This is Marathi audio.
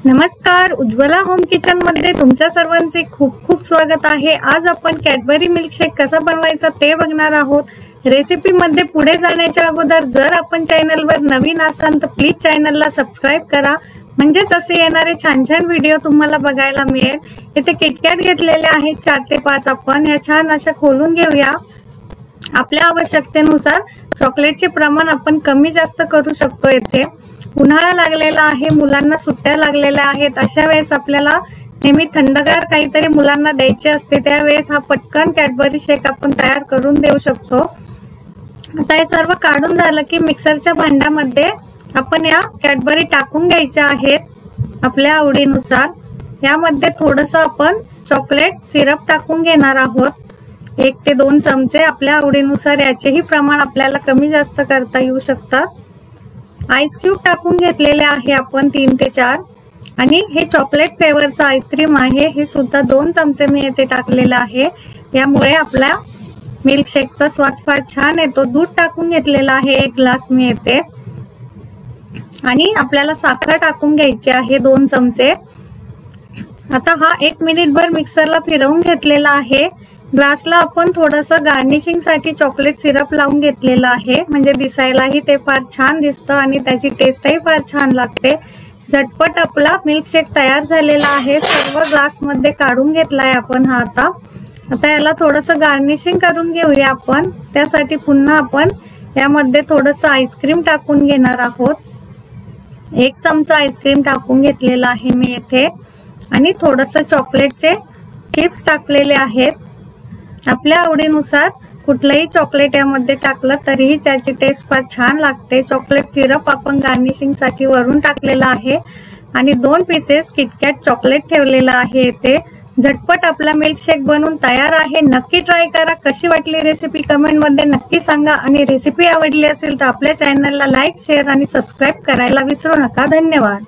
नमस्कार, उज्ज्वला होम किचन मध्ये तुमच्या सर्वांचे खूप खूप स्वागत आहे। आज आपण कॅडबरी मिल्कशेक कसा बनवायचा ते बघणार आहोत। रेसिपी मध्ये पुढे जाण्याच्या अगोदर जर आपण चॅनलवर नवीन असाल तर प्लीज चॅनलला सबस्क्राइब करा, म्हणजेच असे येणारे छान छान व्हिडिओ तुम्हाला बघायला मिळेल। इथे किटकॅट घेतलेले आहेत 4 ते 5। आपण या छान अशा खोलून घेऊया। आपल्या आवश्यकतेनुसार चॉकलेटचे प्रमाण आपण कमी जास्त करू शकतो। इथे उन्हाळा लागलेला आहे, मुलांना सुट्ट्या लागलेल्या आहेत, अशा वेळेस आपल्याला नेहमी थंडगार काहीतरी मुलांना द्यायचे असते, त्यावेळेस हा पटकन कॅडबरी शेक आपण तयार करून देऊ शकतो। आता हे सर्व काढून झालं की मिक्सरच्या भांड्यामध्ये आपण या कॅडबरी टाकून घ्यायच्या आहेत आपल्या आवडीनुसार। यामध्ये थोडंसं आपण चॉकलेट सिरप टाकून घेणार आहोत, 1 ते 2 चमचे आपल्या आवडीनुसार। याचेही प्रमाण आपल्याला कमी जास्त करता येऊ शकतात। आईस क्यूब टाकून घेतलेले आहे आपण 3 ते 4, आणि हे चॉकलेट फ्लेवरचं आईस्क्रीम आहे, हे सुद्धा 2 चमचे मी येथे टाकलेलं आहे। यामुळे आपल्या मिल्क शेकचा स्वाद फार छान येतो। दूध टाकून घेतलेला आहे 1 ग्लास मी येथे, आणि आपल्याला साखर टाकून घ्यायची आहे 2 चमचे। आता हा 1 मिनिटभर मिक्सरला फिरवून घेतलेला आहे। ग्लासला आपण थोडंसं गार्निशिंग साठी चॉकलेट सिरप लावून घेतलेला आहे, म्हणजे दिसायलाही ते फार छान दिसतं आणि त्याची टेस्टही फार छान लागते। झटपट आपला मिल्क शेक तयार झालेला आहे। सर्व ग्लास मध्ये काढून घेतलाय आपण हा। आता याला थोडंसं गार्निशिंग करून घेऊया आपण। त्यासाठी पुन्हा आपण यामध्ये थोडंसं आईस्क्रीम टाकून घेणार आहोत। 1 चमचा आईस्क्रीम टाकून घेतलेला आहे मी येथे, आणि थोडंसं चॉकलेटचे चिप्स टाकलेले आहेत। आपल्या आवडीनुसार कुठलंही चॉकलेट यामध्ये टाकलं तरीही त्याची टेस्ट फार छान लागते। चॉकलेट सिरप आपण गार्निशिंग साठी वरून टाकलेला आहे, आणि 2 पीसेस किटकॅट चॉकलेट ठेवलेला आहे येथे। झटपट आपला मिल्क शेक बनून तयार आहे। नक्की ट्राय करा। कशी वाटली रेसिपी कमेंट मध्ये नक्की सांगा, आणि रेसिपी आवडली असेल तर आपल्या चॅनलला लाईक, शेअर आणि सबस्क्राइब करायला विसरू नका। धन्यवाद।